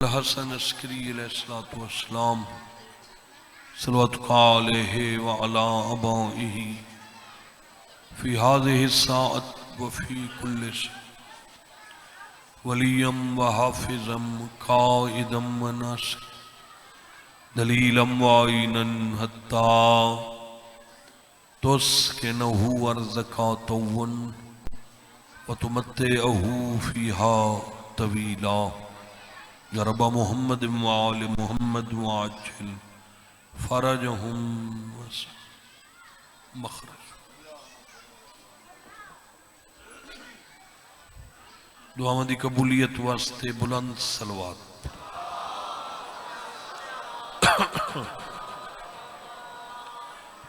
الحسن عسکری علیہ السلام صلوات علیہ وعلا آبائہ فی هذه الساعة وفی کل ولیا وحافظا قائدا وناصرا دلیلا وعینا حتی تسکنہ ارضک طوا وتمتعہ فیہا طویلا یا رب محمد وآل محمد وعجل فرجہم مخرج۔ دعا دی قبولیت واسطے بلند صلوات۔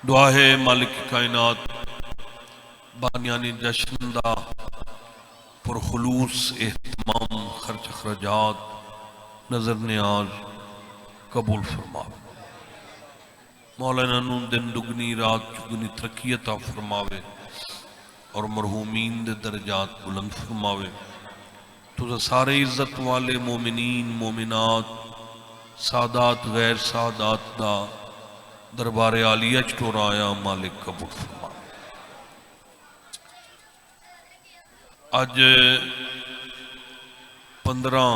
دعا ہے مالک کائنات بانیان جشن دا پرخلوص اہتمام خرچ اخراجات نظر نیاز قبول فرماوے۔ مولانا نون دن دگنی رات چگنی ترقی عطا فرماوے اور مرحومین دے درجات بلند فرماوے۔ تو سارے عزت والے مومنین مومنات سادات غیر سادات دا دربار عالیہ چٹورایا مالک قبول فرماوے۔ آج 15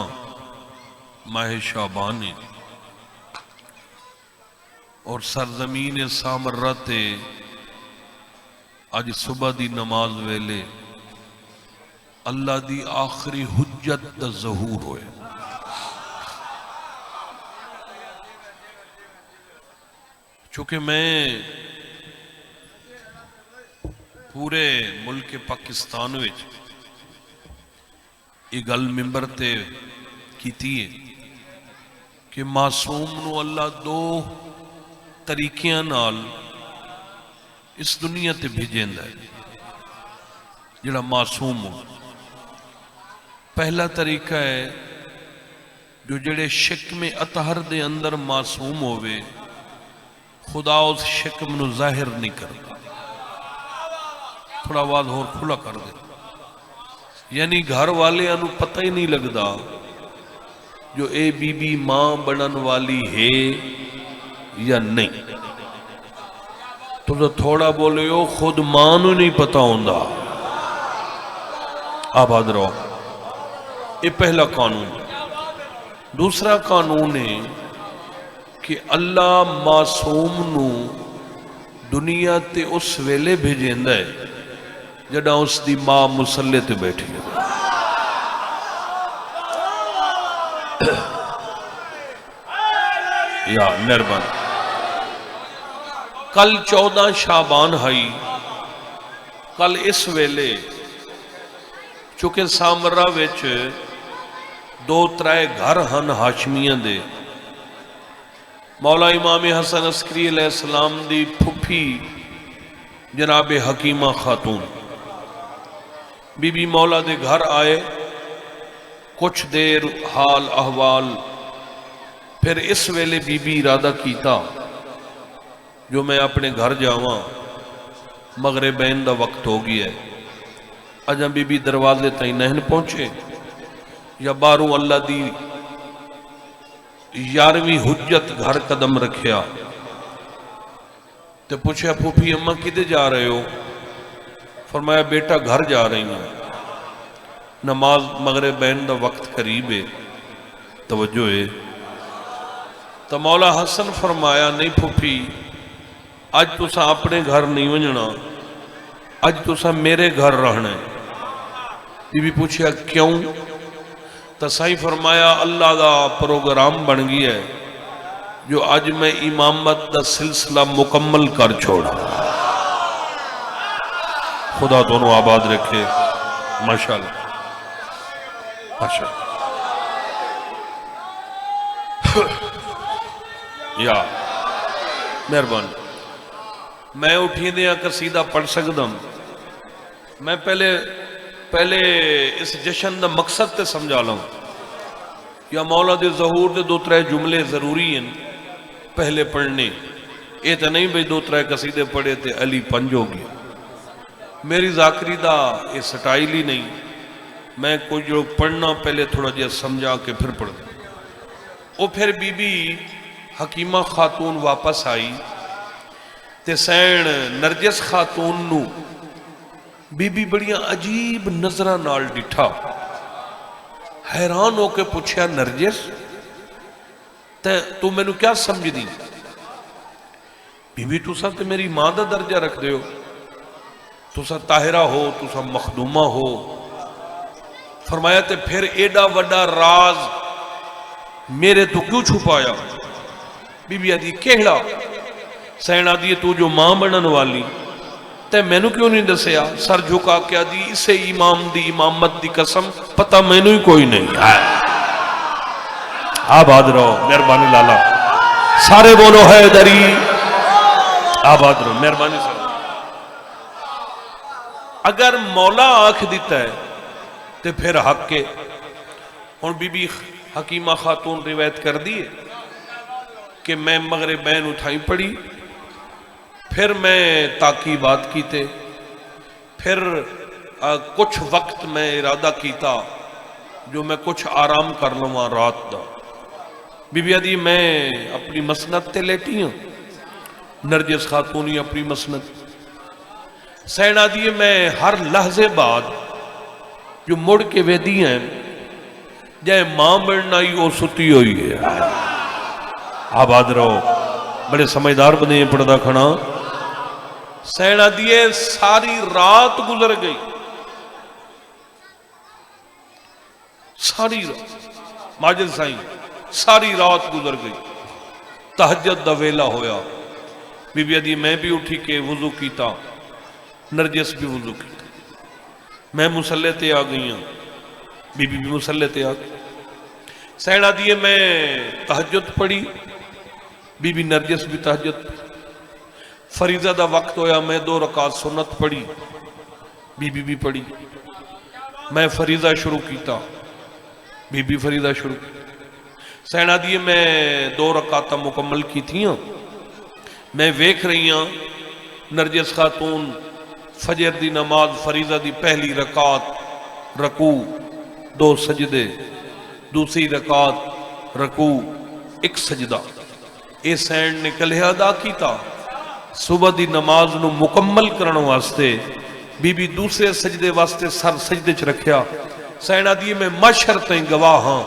ماہ شعبان اور سرزمین سامرہ تے آج صبح دی نماز ویلے اللہ دی آخری حجت دا ظہور ہوئے۔ چونکہ میں پورے ملک پاکستان وچ یہ گل ممبر تے کیتی ہے کہ معصوم نو اللہ دو طریقیاں نال اس دنیا تے بھیجیندا ہے جڑا معصوم ہو۔ پہلا طریقہ ہے جو جڑے شکم اطہر دے اندر معصوم ہوئے خدا اس شکم نو ظاہر نہیں کرتا۔ تھوڑا آواز اور کھلا کر دے، یعنی گھر والے انو پتہ ہی نہیں لگدا جو اے بی بی ماں بنن والی ہے یا نہیں۔ تو تھوڑا بولے ہو خود ماں نو نہیں پتہ ہوندا۔ آباد رہو۔ یہ پہلا قانون۔ دوسرا قانون ہے کہ اللہ معصوم نو دنیا تے اس ویلے بھیجیندا ہے جڑا اس دی ماں مصلی تے بیٹھی ہے۔ یا مہربان کل 14 شعبان ہائی، کل اس ویلے چونکہ سامرہ وچ 2-3 گھر ہن ہاشمیاں دے، مولا امام حسن عسکری علیہ السلام دی پھپھی جناب حکیمہ خاتون بی بی مولا دے گھر آئے، کچھ دیر حال احوال، پھر اس ویلے بی بی ارادہ کیتا جو میں اپنے گھر جاواں، مغربین دا وقت ہو گیا ہے۔ اجاں بی بی دروازے تائیں نہیں پہنچے یا باروں اللہ دی 11ویں حجت گھر قدم رکھیا تے پوچھا پھوپھی اماں کدے جا رہے ہو؟ فرمایا بیٹا گھر جا رہی ہوں، نماز مغربین دا وقت قریب ہے، توجہ ہے۔ تو مولا حسن فرمایا نہیں پھوپھی اج تسا اپنے گھر نہیں ونجنا، اج تسا میرے گھر رہنا ہے۔ بی بی پوچھا کیوں؟ تو صحیح فرمایا اللہ دا پروگرام بن گیا ہے جو اج میں امامت دا سلسلہ مکمل کر چھوڑا۔ خدا دونوں آباد رکھے، ماشاءاللہ ماشاءاللہ۔ یا مہربان میں اٹھی دیا قصیدہ پڑھ سکتا ہوں۔ میں پہلے اس جشن دا مقصد تے سمجھا لوں یا مولا دے ظہور دے 2-3 جملے ضروری ہیں پہلے پڑھنے۔ یہ تو نہیں بھئی 2-3 قصیدے پڑھے تے علی پنج ہو گیا۔ میری ذاکری دا یہ سٹائل ہی نہیں، میں کوئی جو پڑھنا پہلے تھوڑا جہا سمجھا کے پھر پڑھ دوں۔ وہ پھر بی بی حکیمہ خاتون واپس آئی تے سین نرجس خاتون نو بی بی بڑیاں عجیب نظرہ نال ڈٹھا، حیران ہو کے پوچھیا نرجس تو میں نو کیا سمجھ دی؟ بی بی تُسا تے میری ماں دا درجہ رکھ دے ہو، تُسا طاہرہ ہو، تُسا مخدومہ ہو۔ فرمایا تے پھر ایڈا وڈا راز میرے تو کیوں چھپایا؟ بی بی آدھی کہڑا؟ سین آدھی تو جو ماں بنن والی تے میں نو کیوں نہیں دسیا؟ سر جھکا کے آدھی اسے امام دی امامت دی قسم پتہ میں نو ہی کوئی نہیں۔ آباد رہو مہربانی لالا، سارے بولو حیدری، آباد رہو مہربانی سے۔ اگر مولا آنکھ دیتا ہے تو پھر حق کے اور بی بی حکیمہ خاتون روایت کر دیئے کہ میں مغربین اٹھائیں پڑی، پھر میں تاکیبات کیتے، پھر کچھ وقت میں ارادہ کیتا جو میں کچھ آرام کر لوں رات دا۔ بی بی آدھی میں اپنی مسند تے لیٹی ہوں، نرجس خاتونی اپنی مسند۔ سین آدھی میں ہر لحظے بعد جو مڑ کے ویدی ہیں جائے ماں بڑھنا ہی وہ ستی ہوئی ہے۔ آباد رہو، بڑے سمجھدار بنے ہیں پڑھدا کھڑا۔ سین آدھی ساری رات گزر گئی، ساری رات ماجد سائیں ساری رات گزر گئی، تہجد دا ویلا ہویا۔ بی بی آدھی میں بھی اٹھی کے وضو کیتا، نرجس بھی وضو کیتا، میں مسلح تے آ گئی ہوں، بی بی بھی مسلح تے آ گئی۔ سین آدھی میں تہجد پڑھی، بی بی نرجس بھی تہجد پڑھی۔ فریضہ دا وقت ہویا، میں 2 رکعت سنت پڑھی، بی بی بھی پڑھی۔ میں فریضہ شروع کیتا، بی بی فریضہ شروع کی۔ سین آدھی میں 2 رکعتاں مکمل کی تھیاں، میں ویکھ رہی ہوں نرجس خاتون فجر دی نماز فریضہ دی پہلی رکعت رکوع 2 سجدے، دوسری رکعت رکوع 1 سجدہ، اے سین نے کلے ادا کیتا۔ صبح دی نماز نو مکمل کرن واسطے بی بی دوسرے سجدے واسطے سر سجدے چ رکھیا۔ سین آدھی میں مشہر تائیں گواہ ہاں،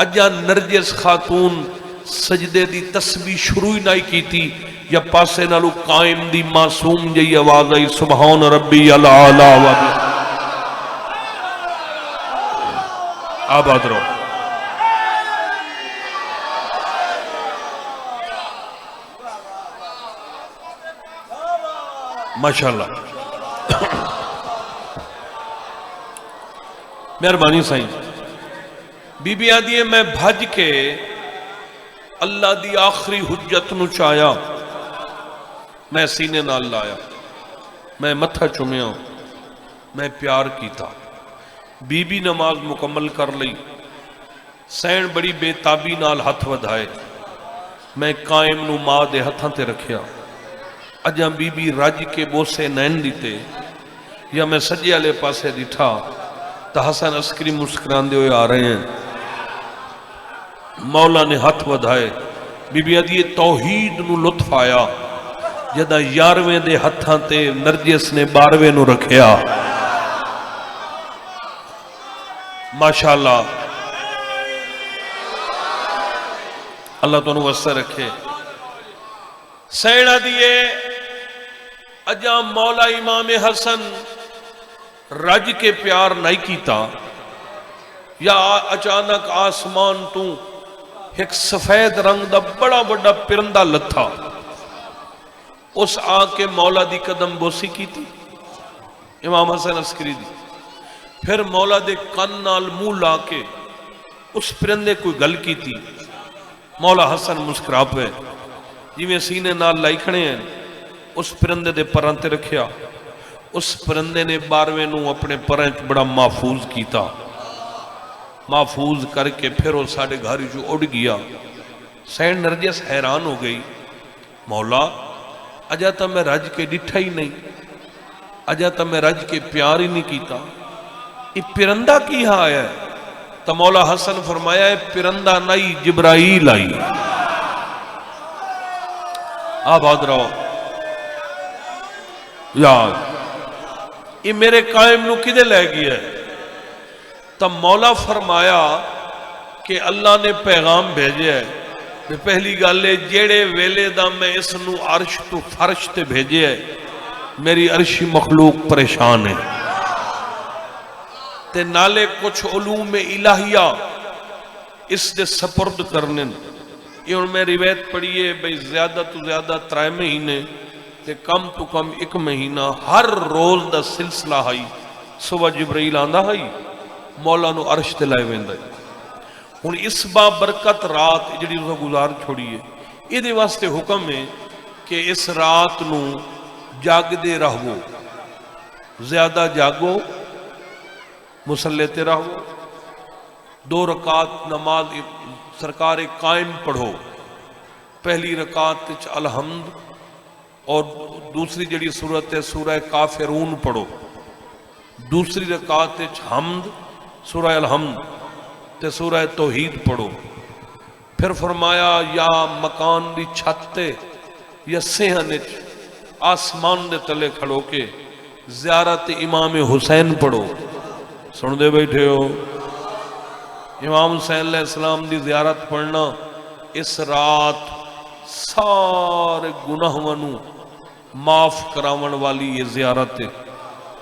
اجا نرجس خاتون سجدے دی تسبیح شروع ہی نہیں کیتی یا پاسے نالو قائم دی معصوم جئی آواز آئی سبحان ربی العالی و آباد رہو۔ ماشاءاللہ مہربانی سائیں۔ بی بی آدھی میں بھج کے اللہ دی آخری حجت نو چایا، میں سینے نال لایا، میں متھا چومیا، میں پیار کیتا۔ بی بی نماز مکمل کر لئی، سین بڑی بے تابی نال ہتھ ودھائے، میں قائم نو ماں دے ہتھاں تے رکھیا۔ اجاں بی بی رج کے بوسے نین دیتے یا میں سجے والے پاسے ڈٹھا تو حسن عسکری مسکراندے ہوئے آ رہے ہیں۔ مولا نے ہاتھ ودھائے، بی بی آدھی توحید نو لطف آیا جدہ 11ویں دے ہتھاں تے نرجس نے 12ویں نو رکھیا۔ ماشاءاللہ اللہ تو انہوں وسط رکھے۔ سینہ دیئے اجا مولا امام حسن رج کے پیار نہیں کیتا یا اچانک آسمان تو ایک سفید رنگ دا بڑا بڑا پرندہ لتھا، اس آ کے مولا دی قدم بوسی کی تھی امام حسن عسکری دی، پھر مولا دے کن نال منہ لا کے اس پرندے کوئی گل کی تھی۔ مولا حسن مسکرا پہ جی میں سینے نال لائی کھڑے ہیں، اس پرندے دے پران تے رکھیا، اس پرندے نے 12ویں نو اپنے پرانچ بڑا محفوظ کیتا، محفوظ کر کے پھر وہ ساڑھے گھاری جو اڑ گیا۔ سین نرجس حیران ہو گئی، مولا اجا تا میں رج کے ڈٹھا ہی نہیں، اجا تا میں رج کے پیار ہی نہیں کیتا، یہ پرندہ کی ہاں آیا ہے؟ تو مولا حسن فرمایا ہے پرندہ نئی جبرائیل آئی. آباد رہو یار یہ میرے قائم نو کدے لے گیا ہے. تب مولا فرمایا کہ اللہ نے پیغام بھیجے ہے کہ پہلی گالے جیڑے ویلے دا میں اس نو عرش تو فرش تے بھیجے ہے میری عرشی مخلوق پریشان ہے تے نالے کچھ علوم الہیہ اس دے سپرد کرنے. یہ ان میں روایت پڑھیے بھئی زیادہ تو زیادہ 3 مہینے تے کم تو کم 1 مہینہ ہر روز دا سلسلہ ہائی. صبح جبرائیل آندہ ہائی مولا نو عرش تے لائے ویندہ. ہن اس با برکت رات جڑی اسا گزار چھوڑیے یہ دے واسطے حکم ہے کہ اس رات نو جاگ دے رہو, زیادہ جاگو, مسلح تے رہو, 2 رکعت نماز سرکار قائم پڑھو. پہلی رکعت الحمد اور دوسری جڑی صورت ہے سورہ کافرون پڑھو. دوسری رکعت حمد سورہ الحمد تے سورہ توحید پڑھو. پھر فرمایا یا مکان دی چھتے یا سہن آسمان دے تلے کھڑو کے زیارت امام حسین پڑھو. سن دے بیٹھے ہو امام حسین علیہ السلام دی زیارت پڑھنا اس رات سارے گناہوں معاف کراون والی یہ زیارت ہے.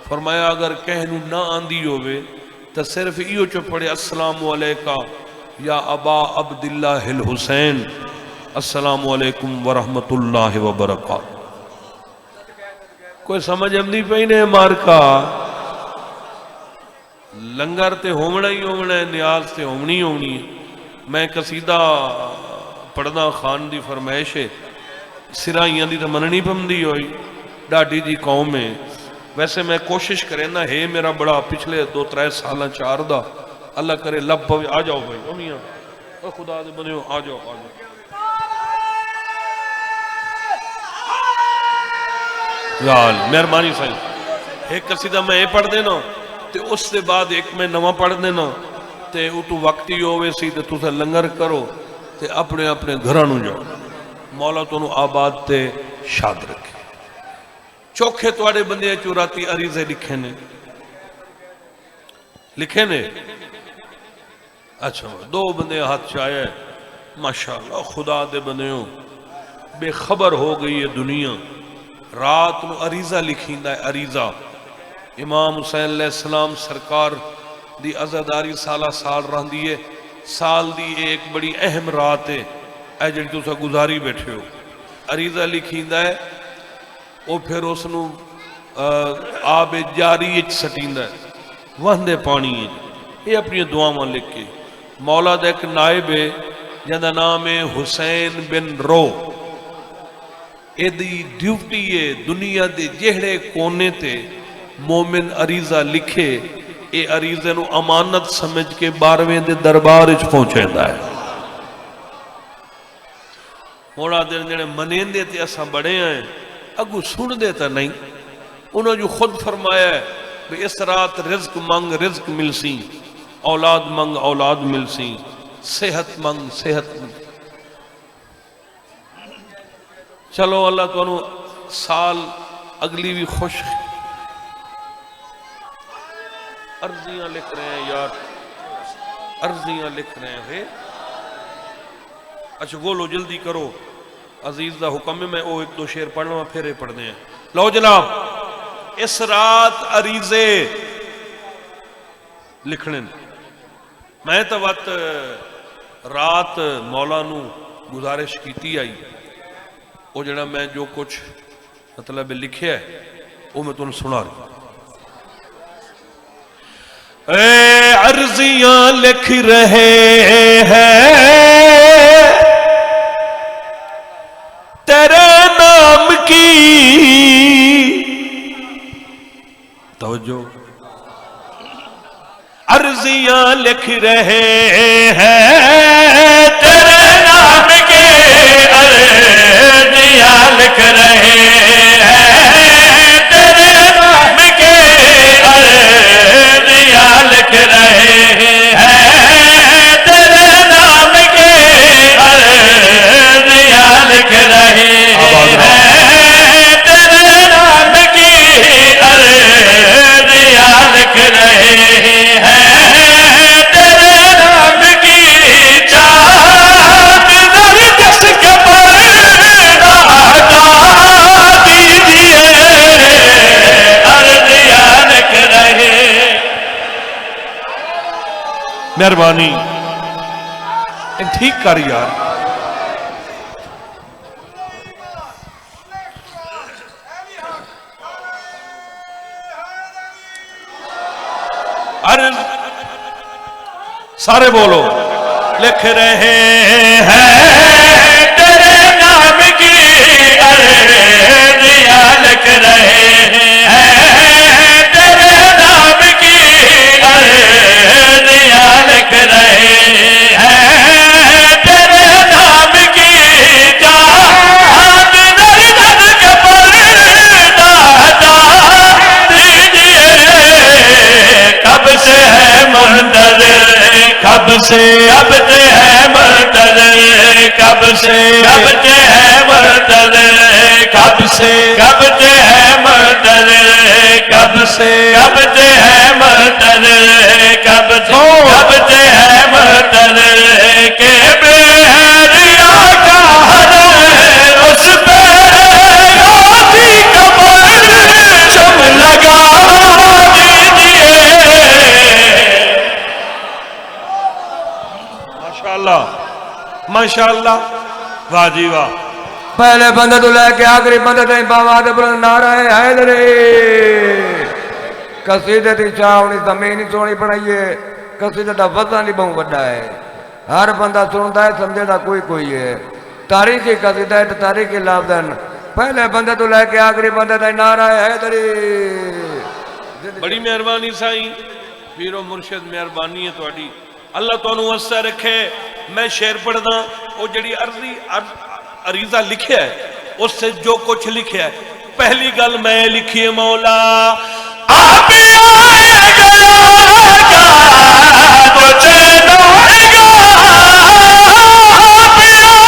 فرمایا اگر کہنو نہ آندی ہوئے تو صرف ایو چو پڑھے السلام علیکہ یا ابا عبداللہ الحسین السلام علیکم ورحمت اللہ وبرکاتہ. کوئی سمجھ امدی پہنے مارکا لنگر تے ہومنا ہی ہومنا ہے, نیاز تے ہومنی ہونی ہے. میں قصیدہ پڑھنا خان دی فرمائش ہے سرائیاں دی تو مننی پمدی ہوئی ڈاڈی دی قوم ہے. ویسے میں کوشش کریں نا ہے میرا بڑا پچھلے 2-3 سالہ 4 دا اللہ کرے لب پوے. آ جاؤ بھائی امیاں او خدا دے بنیو آ جاؤ آ جاؤ یال مہربانی صحیح. ایک قصیدہ میں یہ پڑھ دینا تے اس دے بعد ایک میں نواں پڑھ دینا تے او تو وقتی ہوئے سی تے تُسے لنگر کرو تے اپنے اپنے گھرانو جاؤ. مولا تو آباد تے شاد رکھے. چوکھے توڑے بندے چوراتی عریضے لکھے نے اچھا 2 بندے ہاتھ چاہے ماشاءاللہ خدا دے بندیوں بے خبر ہو گئی ہے دنیا. رات نو عریضہ لکھیندہ ہے عریضہ. امام حسین علیہ السلام سرکار دی عزاداری سالہ سال رہن دیئے سال دی ایک بڑی اہم رات ہے اے جڑی تو سا گزاری بیٹھے ہو. عریضہ لکھیندہ ہے وہ پھر اس نو آب جاری سٹیندہ ہے وہندے پانی ہے. یہ اپنی دعاواں لکھ کے مولا دا ایک نائب ہے جندہ نام ہے حسین بن رو. اے دی ڈیوٹی ہے دنیا دے جہڑے کونے تے مومن عریضہ لکھے اے عریضہ نو امانت سمجھ کے 12ویں دے دربار اچ پہنچے دا ہے. مولا دے جڑے منیندے تے اساں بڑے ہیں اگو سن دیتا نہیں. انہوں جو خود فرمایا ہے کہ اس رات رزق منگ رزق مل سی, اولاد منگ اولاد مل سی, صحت منگ صحت مل. چلو اللہ تو انہوں سال اگلی بھی خوش. عرضیاں لکھ رہے ہیں یار, عرضیاں لکھ رہے ہیں. اچھا گولو جلدی کرو عزیز دا حکم ہے. میں وہ 1-2 شعر پڑھنا پھر پڑھنے ہیں. لو جناب اس رات عریضے لکھنے میں تو وقت رات مولا نو گزارش کیتی آئی وہ جڑا میں جو کچھ مطلب لکھے ہے وہ میں تمہیں سنا رہی. اے عرضیاں لکھ رہے ہیں تیرے نام کی توجہ. عرضیاں لکھ رہے ہیں تیرے نام کی عرضیاں لکھ رہے ہیں تیرے نام کی عرضیاں لکھ رہے ہیں مہربانی ٹھیک کر یار. سارے بولو. لکھ رہے ہیں تیرے نام کی ارضیاں، لکھ رہے ہیں تیرے نام کی ارضیاں، لکھ رہے ہیں تیرے نام کی جان نرجن کے پردہ ہٹا دیجئے. کب سے ہے منتظر، کب سے اب سے ہے منتظر، کب سے اب سے ہے منتظر، کب سے اب سے ہے منتظر، کب سے اب سے ہے منتظر، کب سے اب سے ہے منتظر کہ بیریا کا ہر اس پہ آتی کمر چم لگا دیجئے. ماشاءاللہ واہ جی واہ. پہلے بندے تو لے کے آخری بندے تھی باواد بلند نعرہ حیدری. قصیدے دی چاونی زمین سونی بنائیے، قصیدے دا وزن نہیں بہت بڑا ہے. ہر بندہ سنتا ہے سمجھے دا کوئی کوئی ہے. تاریخی قصیدہ ہے تو تاریخی لفظ. پہلے بندے تو لے کے آخری بندے تھی نعرہ حیدری. بڑی مہربانی سائیں پیر و مرشد، مہربانی ہے تواڈی. اللہ تو انہوں وسع رکھے. میں شعر پڑھ دا، وہ جڑی عریضہ لکھیا ہے اس سے جو کچھ لکھیا ہے. پہلی گل میں لکھی ہے مولا آپ آئے گا تو چینو آئے گا، آپ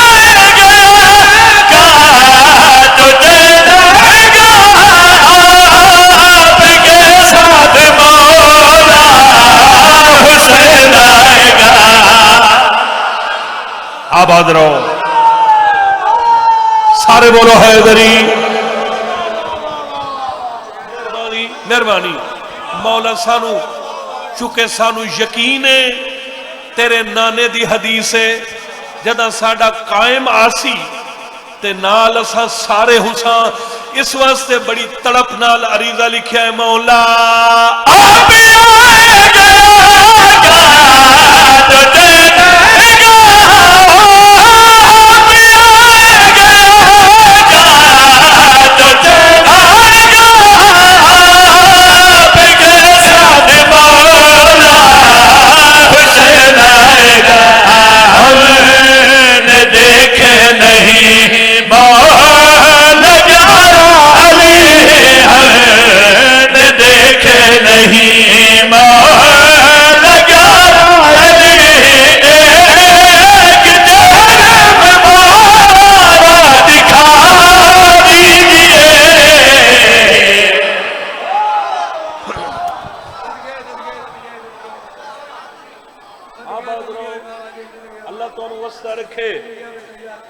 آئے گا تو چینو آئے گا، آپ کے ساتھ مولا حسین آئے گا. آباد رہو. سارے بولو حیدری. مہربانی مولا سانو، چونکہ سانو یقین ہے تیرے نانے دی حدیث ہے جدہ ساڑا قائم آسی تے نال اسا سارے حساں. اس واسطے بڑی تڑپ نال عریضہ لکھیا ہے مولا آپ آئے گا تو چین آئے گا،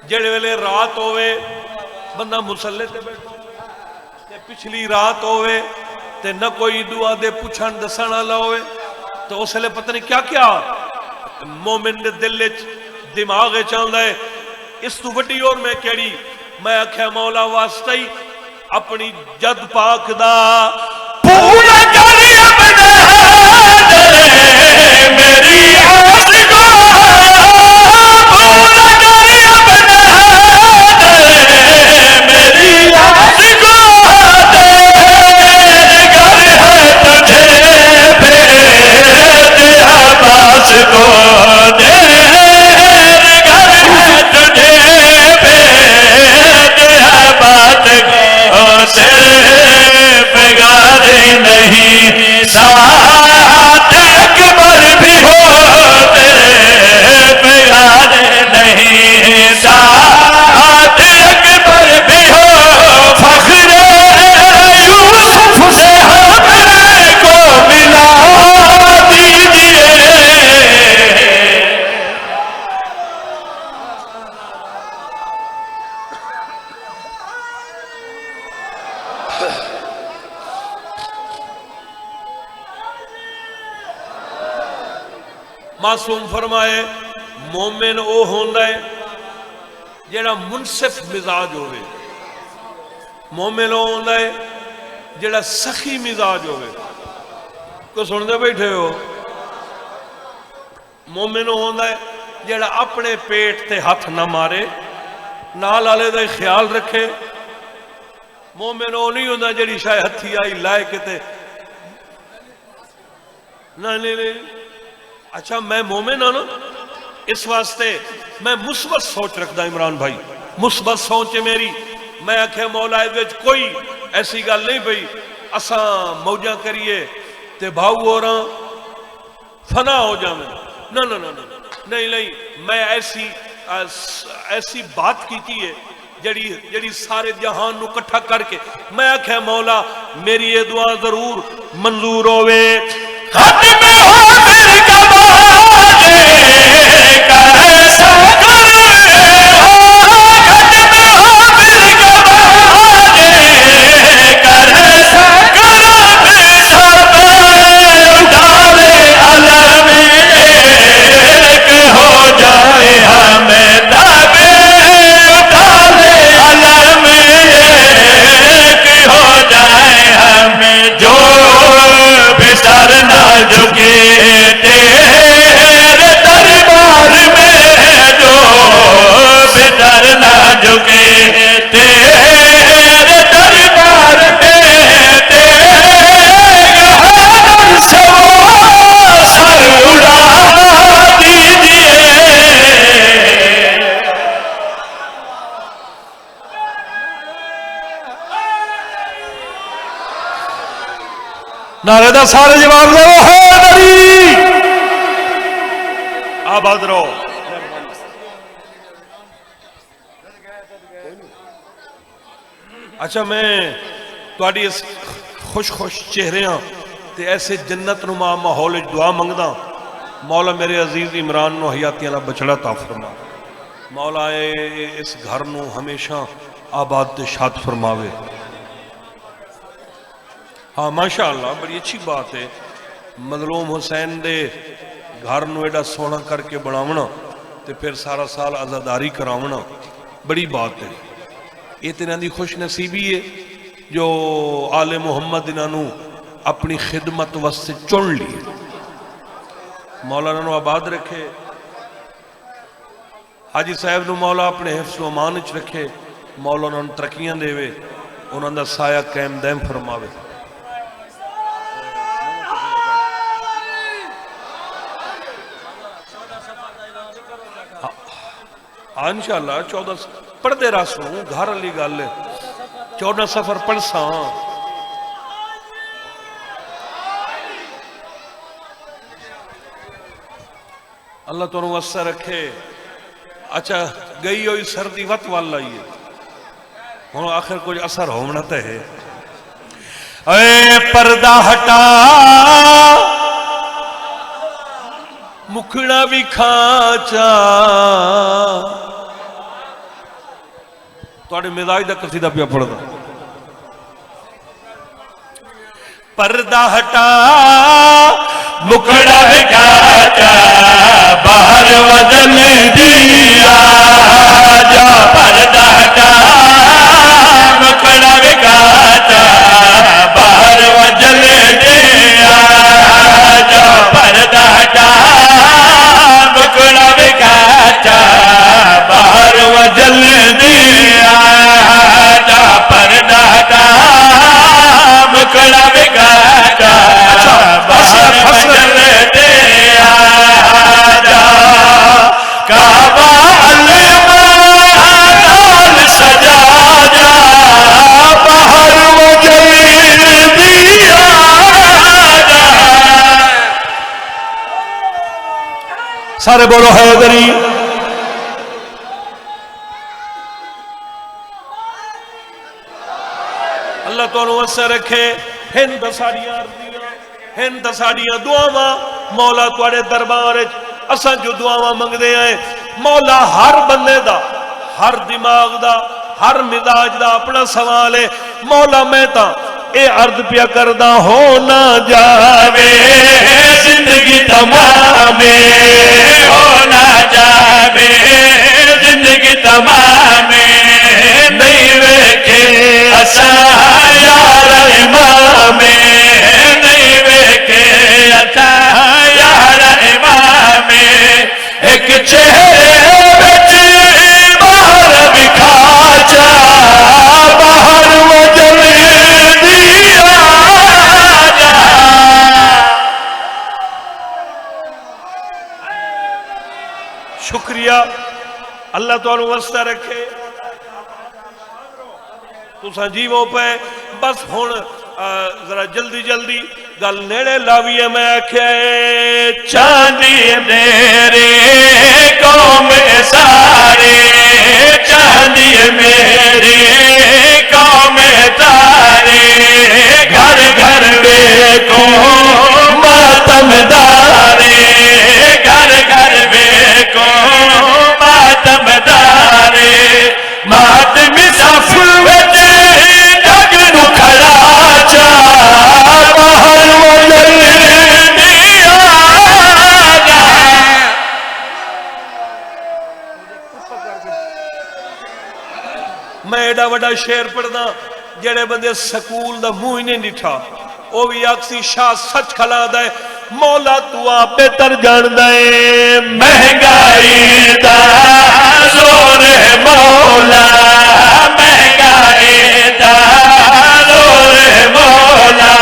جڑے ویلے رات ہوئے بندہ مسلے تے بیٹھو تے پچھلی رات ہوئے تے نہ کوئی دعا دے پوچھن دسن والا ہوئے تو اس لئے پتہ نہیں کیا کیا مومن دے دل دماغ چاہتا ہے. اس تو بڑی اور میں کیڑی میں آکھیا مولا واسطہ ہی اپنی جد پاک دا پورا کری اپنے میری آس کو پورا کری اپنے میری آس کو تیرے گھر ہے تجھے بھیج عباس کو، تیرے گھر ہے تجھے بھیج عباس کو، تیرے بغیر نہیں ساتھ اکبر بھی ہو، تیرے بغیر نہیں ساتھ اکبر بھی ہو، فخر یوسف سے ہمیں کو ملا دیجئے. معصوم فرمائے مومن او ہوندا ہے جیڑا منصف مزاج ہوئے، مومن او ہوندا ہے جیڑا سخی مزاج ہوئے. کو سن دے بیٹھے ہو؟ مومن او ہوندا ہے جیڑا اپنے پیٹ تے ہاتھ نہ مارے، نال والے دا خیال رکھے. مومن او نہیں ہوندا جیڑی شاید ہتھی آئی لائے کے تے نہیں. اچھا میں مومن ہوں نا، اس واسطے میں مثبت سوچ رکھدا عمران بھائی، مثبت سوچ ہے میری. میں آکھے مولا وچ کوئی ایسی گل نہیں پئی اساں موجاں کریے تے بھاؤ ہو رہا فنا ہو جاویں. نہیں میں ایسی بات کی ہے جڑی سارے جہان نو کٹھا کر کے میں آکھے مولا میری یہ دعا ضرور منظور ہوئے. ختم ہو میری کباج کیسا نعرے دا سارے جواب دو حیدری آباد رہو. اچھا میں تواڈی اس خوش چہرے ہاں تے ایسے جنت نما ماحول دعا منگدا. مولا میرے عزیز عمران نو حیاتی والا بچڑا عطا فرما. مولا اس گھر نو ہمیشہ آباد تے شاد فرماوے. ہاں ماشاءاللہ بڑی اچھی بات ہے مظلوم حسین دے گھر نو ایڈا سونا کر کے بناونا تے پھر سارا سال عزاداری کراونا بڑی بات ہے. یہ تو انہاں دی خوش نصیبی ہے جو آل محمد انہاں نو اپنی خدمت واسطے چن لی. مولا انہاں نو آباد رکھے، حاجی صاحب نو مولا اپنے حفظ و امان وچ رکھے. مولا انہاں نو ترقیاں دے، انہاں دا سایہ قائم دائم فرماوے. انشاءاللہ 14 پڑھ دے راسوں گھر علی گل 14 سفر پڑھ ساں. اللہ تو انہوں اثر رکھے. اچھا گئی ہوئی سردی وقت والا ہی ہے ہوں آخر کچھ اثر ہونا تے ہے. اے پردہ ہٹا مکھڑا بھی کھانچا. تواڈے مزاج دا قصیدہ پیا پڑھدا. پردہ ہٹا مکھڑا بھی کھانچا باہر وزن دیا جا. پردہ ہٹا مکھڑا بھی کھانچا باہر وزن دیا جا. پردہ ہٹا مکھڑا بھی کھانچا باہر وزن دیا جا. پردہ ہٹا مکھڑا بھی کھانچا باہر وزن دیا جا. کعبہ علمان سجا جا باہر وزن دیا جا. سارے بولو حیدری. اللہ تو انہوں اثر رکھے. ہند ساڑیاں عرضیاں ہند ساڑیاں دعاواں مولا تواڈے دربار اساں جو دعاواں منگدے ہیں مولا ہر بندے دا ہر دماغ دا ہر مزاج دا اپنا سوال ہے. مولا میں تا اے عرض پیا کردہ ہو نہ جاوے زندگی تمام ہونا جاوے زندگی تمام نہیں ویکھے اسا یار امام نہیں ویکھے اسا یار امام ایک چہرے وچ باہر بکھا جا باہر وجل دیا جا شکریہ اللہ تعالیٰ واسطہ رکھے تساں جیو پہ بس ہن ذرا جلدی جلدی گل نیڑے لاوی ہے میں آکھیا چاندی میرے قوم سارے چاندی میرے قوم تارے گھر گھر ویکھو ماتم دارے گھر گھر ویکھو ماتم دارے ماتم صف وچ جگ نو کھڑا جا باہر وجل دیا جا میں ایڈا وڈا شعر پڑھنا جڑے بندے سکول دا منہ ہی نہیں ڈٹھا وہ بھی آکسی شاہ سچ کھلا دے مولا تو آپ بہتر جان دے مہنگائی دا زور ہے مولا مہنگائی دا زور ہے مولا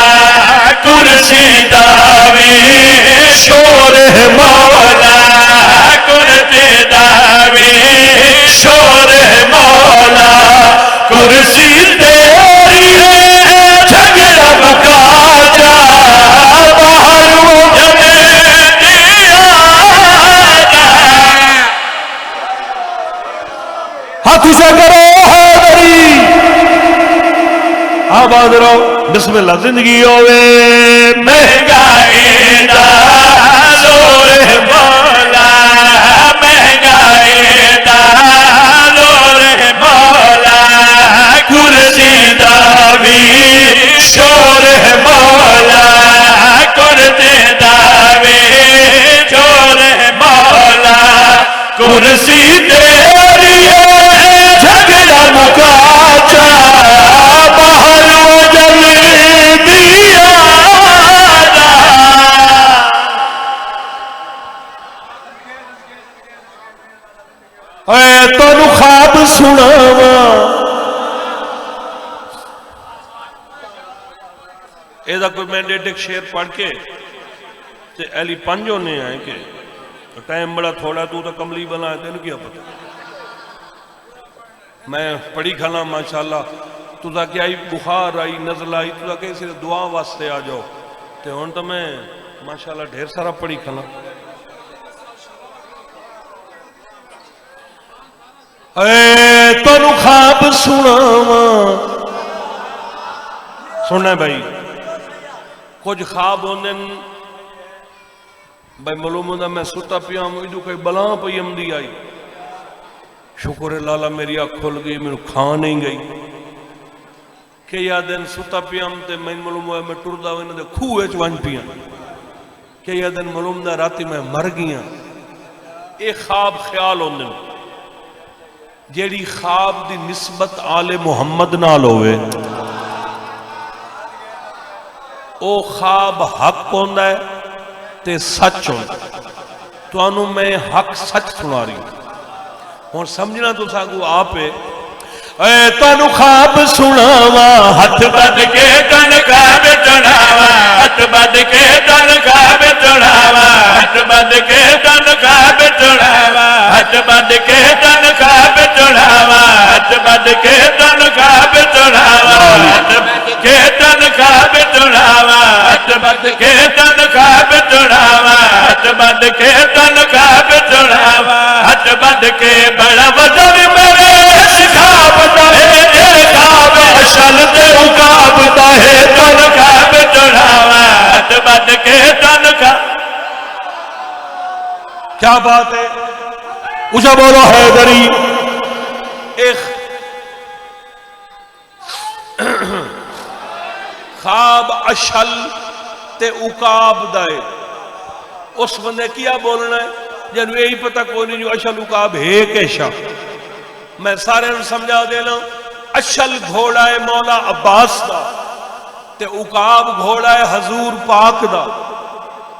کرسی دا وی شور ہے مولا کرسی دا وی شور ہے مولا کرسی تیری ہے جھگڑا مکا جا باہر وجل دیا جا ہاتھ سے کرو حیدری آباد رہو بسم اللہ زندگی ہوئے مہنگائی دا زور ہے مولا مہنگائی دا زور ہے مولا کرسی دا وی شور ہے مولا کرسی دا وی شور ہے مولا کرسی تیری ہے جھگڑا مکا جا باہر وجل دیا جا اے تو خواب سناوا ایدہ کوئی مینڈیٹک شعر پڑھ کے تے ایلی پنجوں نے آئے کہ ٹائم بڑا تھوڑا تو کملی بنا ہے تینوں کیا پتا میں پڑھی کھانا ماشاءاللہ تو دا کیا آئی بخار آئی نزل آئی تو دا کیسے دعا واسطے آ جاؤ تے ہون تو میں ماشاءاللہ ڈھیر سارا پڑھی کھانا اے تنو خواب سناوا سننا ہے بھائی کچھ خواب ہوندے بھائی معلوم ہوندہ میں ستا پیا ہوں ایڈو کوئی بلان پہ یمدی آئی شکر لالا میری آنکھ کھل گئی میں کھا نہیں گئی کہ یا دن ستا پیا ہوں تے میں معلوم ہوئے میں ٹردہ ہوئے نا کھوئے چوان پیا کہ یا دن معلوم دا راتی میں مر گیا ایک خواب خیال ہوندے جیڑی خواب دی نسبت آل محمد نال ہوئے او خواب حق ہوندہ ہے تے سچ ہوندہ تو انہوں میں حق سچ سنا رہی ہوں اور سمجھنا تو ساگو آپے اے تانو خواب سناوا ہاتھ بد کے تن خواب چڑھاوا ہاتھ بد کے تن خواب چڑھاوا ہاتھ بد کے تن خواب چڑھاوا ہاتھ بد کے تن خواب چڑھاوا ہاتھ بد کے تن خواب چڑھاوا ہاتھ بد کے تن خواب چڑھاوا ہاتھ بد کے تن خواب چڑھاوا ہاتھ بد کے تن خواب چڑھاوا ہاتھ بد کے بڑا وزن میرے خواب خواب اشل تے عقاب دا ہے تن خواب چڑھاوا ہاتھ بد کے تن خواب کیا بات ہے اچھا بولو حیدری ایک خواب اشل تے عقاب دائے اس بندے کیا بولنا ہے جنہوں یہی پتہ کوئی نہیں جو اشل عقاب ہے کیشا. میں سارے نے سمجھا دینا اشل گھوڑا ہے مولا عباس دا تے عقاب گھوڑا ہے حضور پاک دا.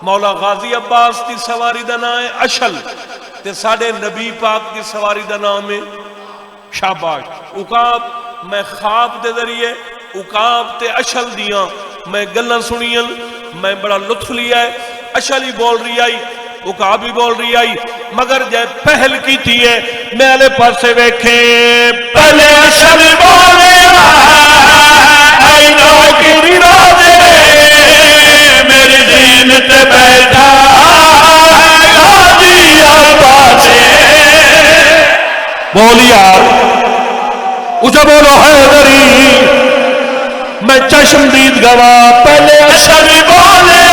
مولا غازی عباس دی سواری دا نام ہے اشل تے ساڑھے نبی پاک دی سواری دا نام ہے شاباش. عقاب میں خواب دے ذریعے عقاب تے اشل دیاں میں گلہ سنیاں میں بڑا لطف لیا ہے. اشل ہی بول رہی آئی عقاب ہی بول رہی آئی مگر جے پہل کی تھی ہے میلے پاسے ویکھے پہلے اشل بولے آئی نوکری راجے میری زینت بیٹھا غازی عباسے. بولی یار اچھا بولو حیدری میں چشم دید گواہ. پہلے اشل بولے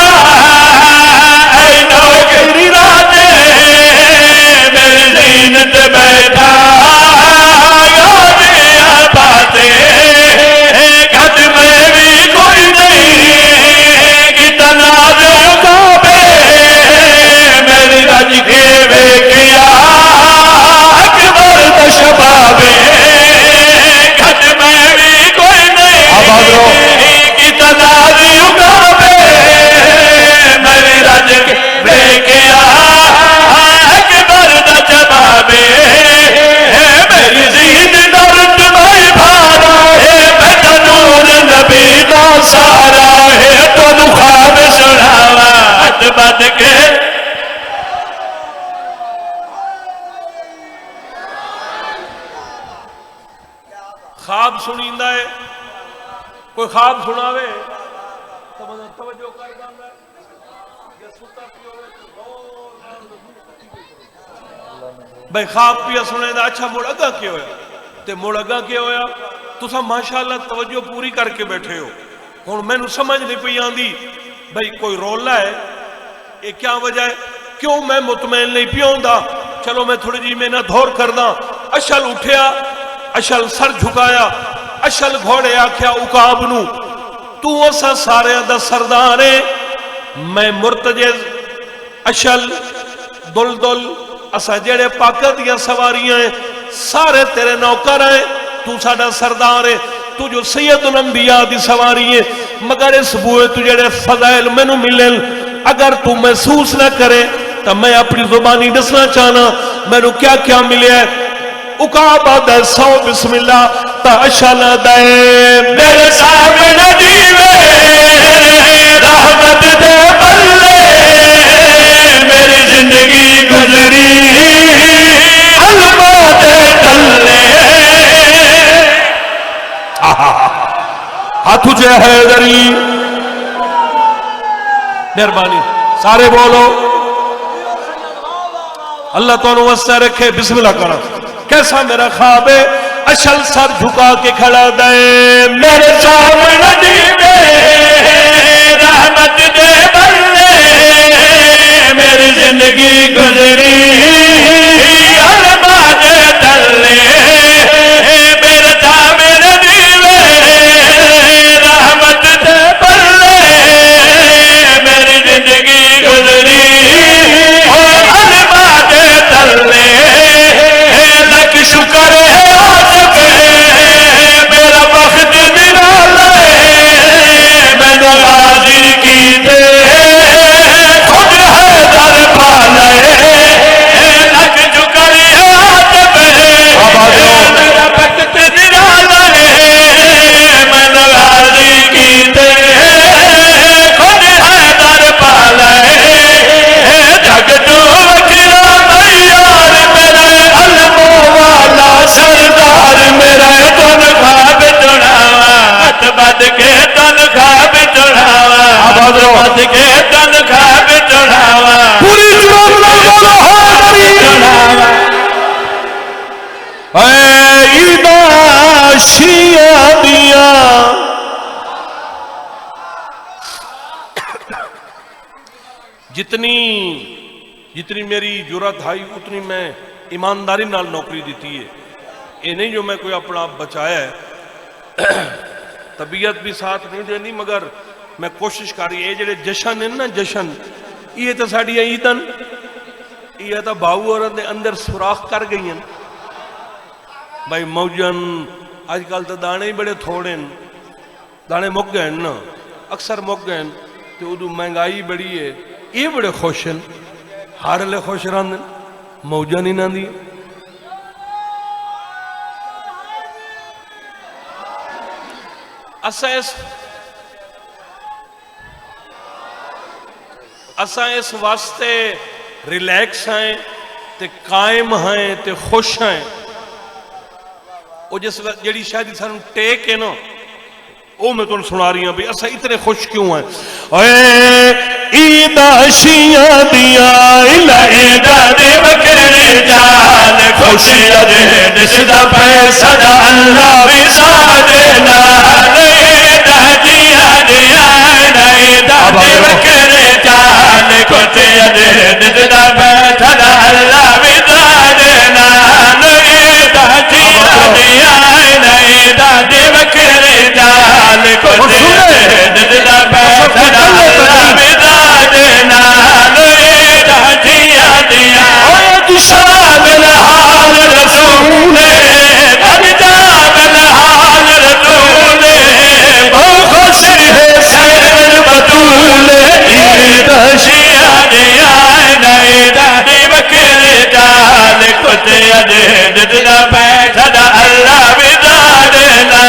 آئی نوکری راجے میری زینت بیٹھا غازی عباسے. گھٹ میں بھی کوئی نہیں کہ تنازع عقابے میری رج کے ویکھیا اکبر دا شبابے. گھٹ میں بھی کوئی نہیں کہ تنازع عقابے میری رج کے ویکھیا اکبر دا شبابے. میری زید درد میں بھارا ہے میں تنور نبی دا سارا ہے تو خواب سناوا ہاتھ بد کے. خواب سنیندہ ہے کوئی خواب سناوے توجہ کر داندہ ہے یا ستا پی ہوئے بھائی خواب پیا سنے دا اچھا موڑ اگا کیا ہویا تے موڑ اگا کیا ہویا تو سا ماشاءاللہ توجہ پوری کر کے بیٹھے ہو. اور میں نو سمجھ نہیں پئی آندی بھائی کوئی رولا ہے یہ کیا وجہ ہے کیوں میں مطمئن نہیں پیوندا. چلو میں تھوڑی جی محنت اور کرداں. اشل اٹھیا اشل سر جھکایا اشل گھوڑے آکھیا عقاب نو تو اسا سارے دا سردار ہے میں مرتجز اشل دل اسا جڑے پاکت یا سواریاں ہیں سارے تیرے نوکر ہیں تو ساڑا سردار ہے تو جو سید الانبیاء دی سواری ہے مگر اس بوئے تو جڑے فضائل میں نو ملن اگر تو محسوس نہ کرے تو میں اپنی زبانی دسنا چاہنا میں نو کیا کیا ملے ہے. عقاب دے سو بسم اللہ تا اشل دے میرے سامنے دیوے رحمت دے بلے میری زندگی گزری علماء دے تلے. ہاتھ اچھے حیدری مہربانی سارے بولو اللہ تو واسطے رکھے. بسم اللہ کرو. کیسا میرا خواب ہے اشل سر جھکا کے کھڑا دے میرے سامنے دیوے رحمت دے بلے میری زندگی گزری علماء دے تلے. میرے سامنے دیوے رحمت دے بلے میری زندگی گزری علماء دے تلے. لکھ شکر ہے آج میرا وقت نرالے میں غازی کی دے خود حیدر پالے. لکھ شکر ہے آج میرا وقت نرالے میں غازی کی دے خود حیدر پالے. جگ تو وکھرا معیار میرا علمو والا سردار میرا تن خواب چڑھاوا ہاتھ بد کے تن خواب چڑھاوا بد کے تن خواب چڑھاوا پوری جواب بولو حیدری چڑھاوا. اے عیدہ شیعہ دیا جتنی میری جرات آئی اتنی میں ایمانداری نال نوکری دیتی ہے. یہ نہیں جو میں کوئی اپنا بچایا ہے طبیعت بھی ساتھ نہیں دینی مگر میں کوشش کر رہی ہے. یہ جڑے جشن ہیں نا جشن یہ تو ساڑی عیدن یہ تو باؤ اور اندر سوراخ کر گئی ہیں بھائی موجن آج کل تو دانے ہی بڑے تھوڑے ہیں دانے مک گئے نا اکثر مک گئے تو ادو مہنگائی بڑی ہے یہ بڑے خوش ہیں ہر لے خوش رہن موجن ہی نہ دی اساں اس واسطے ریلیکس ہیں تے قائم ہیں تے خوش ہیں وہ جس جڑی شاید سانوں ٹیک ہے نا وہ میں تمہیں سنا رہی ہوں بھی اسا اتنے خوش کیوں ہیں اے عیدہ شیعہ دیا عیدہ دے بکرے جان خوشی دے جس دا پیسہ دا اللہ وسا دینا عیدہ دیا دیا عیدہ دے بکرے جان خوشی دے جس دا پیسہ دا اللہ وسا دینا عیدہ دیا دیا عیدہ دے بکرے جان خوشی دے جس دا پیسہ دا اللہ وسا دینا عیدہ دیا دیا شاب الحال رسول شاب الحال رسول بہت خوش ہے سیر بطول عید شیعہ دیا عیدہ دی بکر جان خود عدد جتنا بیٹھا دا اللہ ودا دینا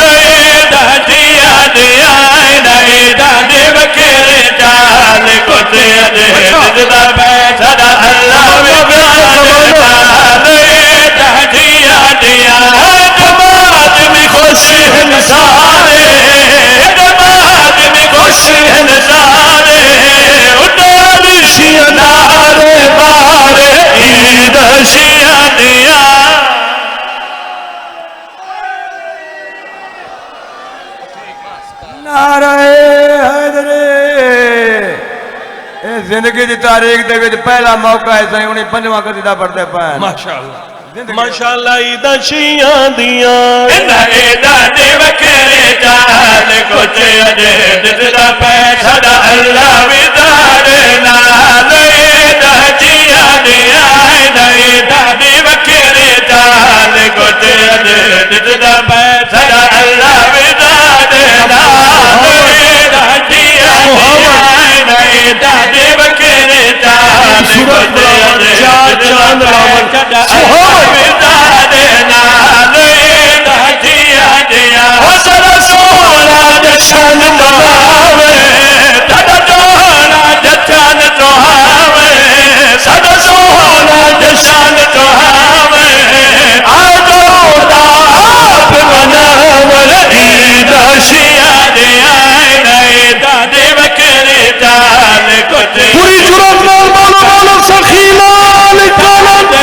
عیدہ دیا دیا عیدہ دی بکر جان خود عدد جتنا بیٹھا دا اللہ ودا دماد میں خوش انسانے دماد میں خوش انسانے ادھر شیعہ نارے بارے عید شیعہ دیا نعرہ حیدری زندگی دی تاریخ دے وچ پہلا موقع ہے سائیں انہیں پنجواں قصیدہ پڑھتے پائیں ماشاءاللہ ماشاءاللہ عیدہ شیعہ دیا عیدہ دے بکرے جان کچھ عدد جتنا پیسہ دا اللہ ودا دینا عیدہ شیعہ دیا عیدہ دے بکرے جان کچھ عدد جتنا پیسہ دا اللہ ودا دینا عیدہ شیعہ دیا عیدہ دے بکرے جان کچھ عدد جتنا پیسہ دا اللہ جشن مہاوے تڑا جوڑا جشن چوہاوے سدا سونا جشن چوہاوے آجو دا آپ مناور عید شیعہ دیا عیدہ دے بکرے جان کچھ پوری جرم نال بولو بولو سخی لال کلم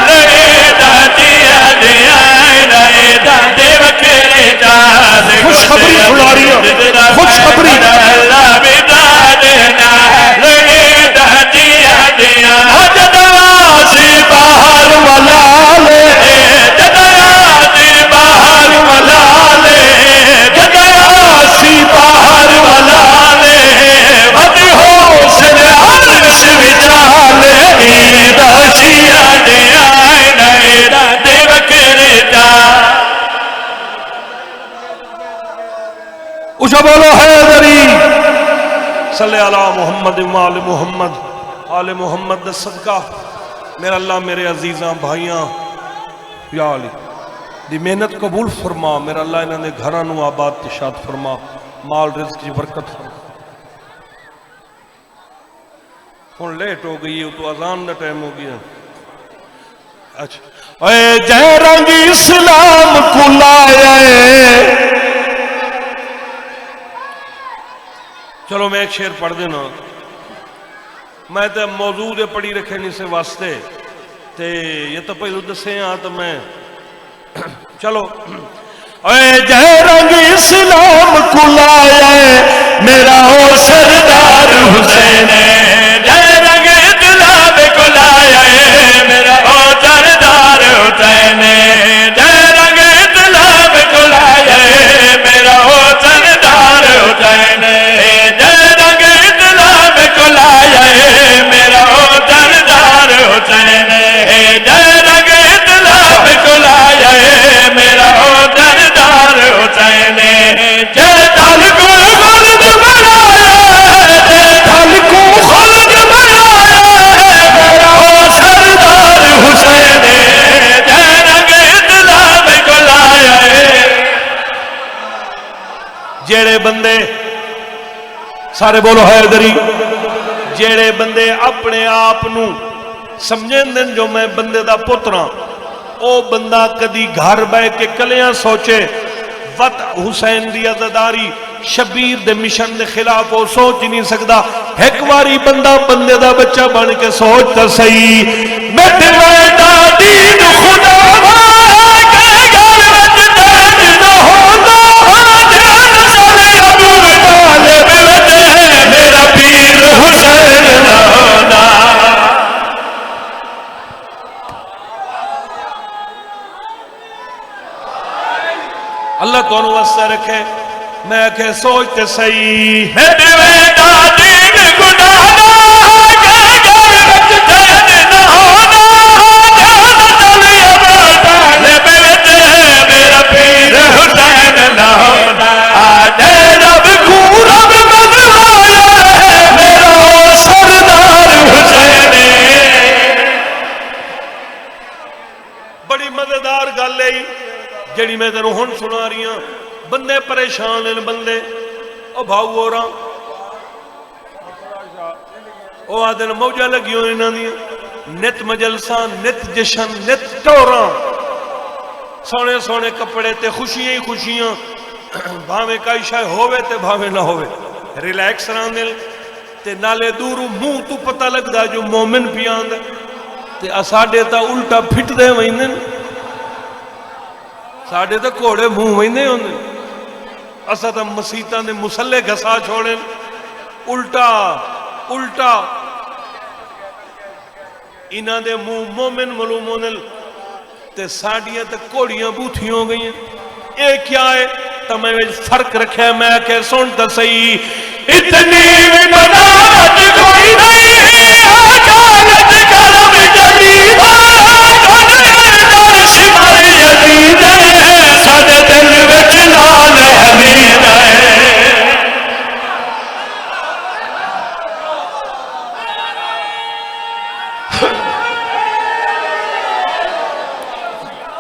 عیدہ دیا دیا عیدہ دے بکرے جان خوشخبری سنا رہی ہوں خوشخبری اللہ ودا دینا عیدہ دیا دیا جدیا سی باہر ملالے جدیا سی باہر ملالے جدیا سی باہر ملالے ودی ہو سن عرش وچالے عیدہ شیعہ دیا عیدہ دے بکرے جان اچھا بولو حیدری صلی اللہ محمد آل محمد آل محمد صدقہ میرا اللہ میرے عزیزاں بھائیاں یا علی دی محنت قبول فرما میرا اللہ انہوں نے گھرانوں آباد تشاد فرما مال رزق کی برکت فرما ہون لیٹ ہو گئی ہے تو اذان نہ ٹائم ہو گیا اچھا اے جے رنگ اسلام کو لائے چلو میں ایک شعر پڑھ دینا میں تو موضوع دے پڑھی رکھے نہیں سے واسطے تے یہ تو پہلو دسے ہاں تو میں چلو اے جے رنگ اسلام کو لایا میرا او سردار حسین جے رنگ اسلام کو لایا میرا او سردار حسین جے رنگ اسلام کو لایا میرا او سردار حسین جے رنگ اسلام کو لایا جیڑے بندے سارے بولو حیدری، جیڑے بندے اپنے آپ نو سمجھیں دن جو میں بندے دا پتراں، او بندہ کدی گھر بے کے کلیاں سوچے وط حسین دی عزاداری شبیر دے مشن دے خلاف وہ سوچ نہیں سکتا. ایک واری بندہ بندے دا بچہ بن کے سوچ تا صحیح، مٹ ویڈا دین خدا اللہ تو واسطہ رکھے. میں کہ سوچتے صحیح، میرے ویڈا دین گناہ میرا پیر حسین نہ ہونا، رب کو رب بنوایا میرا سردار حسین. بڑی مزیدار گل ہے جڑی میں تینوں ہن سنا رہی ہوں. بندے پریشان ہیں، بندے او بھاؤ ہو رہا او آدھے موجہ لگی ہوئی انہاں دی نت مجلساں، نت جشن، نت ٹوراں، سونے سونے کپڑے تے خوشیاں ہی خوشیاں، بھاویں کئی شے ہووے تے بھاویں نہ ہووے، ریلیکس رہن دل تے نالے دور منہ تو پتہ لگدا جو مومن پیاند تے اساڈے تا الٹا پھٹ دے ویندے، ساڑھے تا کوڑے منہ ویندے ہوندے، اسا تا مسیتاں دے مسلے گھسا چھوڑیں، الٹا الٹا انہاں دے منہ مومن معلوم ہوندل تے ساڑھیاں تے کوڑیاں بوتھی ہو گئی ہیں. اے کیا ہے؟ تا میں فرق رکھے. میں کہ سنتا صحیح، اتنی بناوٹ کوئی نہیں، حکالت کرم جدید در شمر یزید، سد دل وچ لال حمید.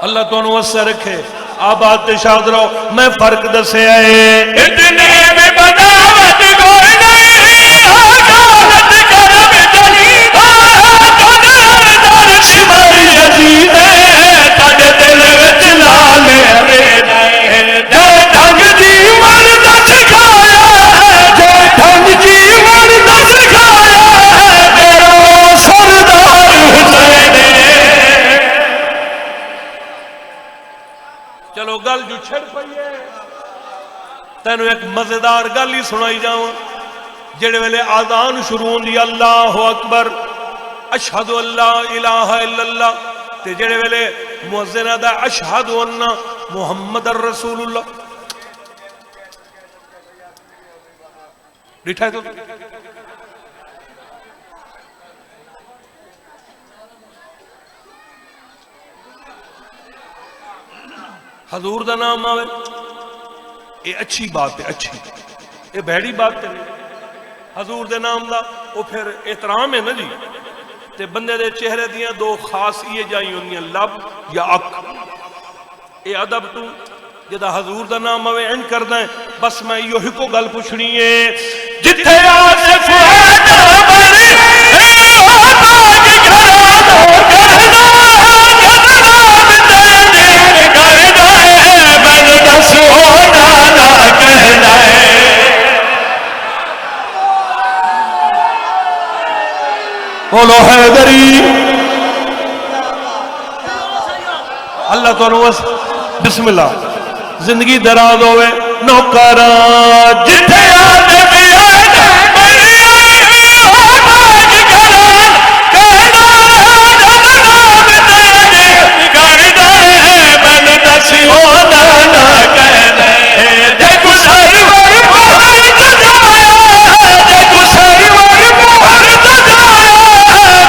اللہ تو انوسہ رکھے. آباد تشاد رہو. میں فرق دسے آئے، اتنی بھی بناوٹ کوئی نہیں، حکالت کرم جدید در شمر یزید، سد دل وچ لال حمید. جو ڈھنگ جیون دا سکھایا، جو ڈھنگ جیون دا سکھایا میرا سردار حسین. چلو گل جو چھڑ پئیے تینوں ایک مزیدار گل ہی سنائی جاؤں. جڑے ویلے آذان شروع ہوندی اللہ اکبر اشہد اللہ الہ الا اللہ تے جڑے ویلے مؤذن دا اشہد ان محمد الرسول اللہ ڈٹھا ہے تو حضور دا نام آوے، یہ اچھی بات ہے، اچھی یہ بھیڑی بات ہے. حضور دے نام دا وہ پھر احترام ہے نا جی. تے بندے دے چہرے دیاں دو خاص یہ جائیں ہونی ہیں، لب یا اک. اے ادب تو جدا حضور دا نام آوے این کردہ ہیں. بس میں یہ کو گل پوچھنی ہے، جتھے آصف ہے نامری آباد گھرانوں کرنا، جناب تیرے کرنا ہے، من دس ہونا نہ کہنا ہے. بولو حیدری. اللہ تو انوس بسم اللہ زندگی دراز ہوئے. نوکران جتھے آصف ہے نامری آباد گھرانوں کرنا، جناب تیرے کرنا ہے، من دس ہونا نہ کہنا ہے. دیکھو سرور مہر تجایا، دیکھو سرور مہر تجایا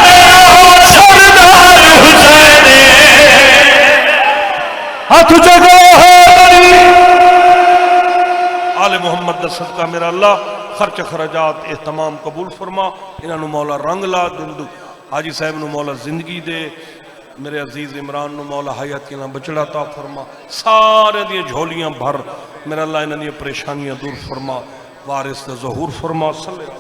میرا سردار حسین. ہاتھ جگہ حیدری. آل محمد دا صدقہ میرا اللہ خرچ خرجات اہتمام قبول فرما. انہوں نے مولا رنگ لا دل دو. حاجی صاحب نو مولا زندگی دے. میرے عزیز عمران نو مولا حیات کی نہ بچڑا عطا فرما، سارے دی جھولیاں بھر، میرا اللہ انہاں دی پریشانیاں دور فرما، وارث دا ظہور فرما، صلی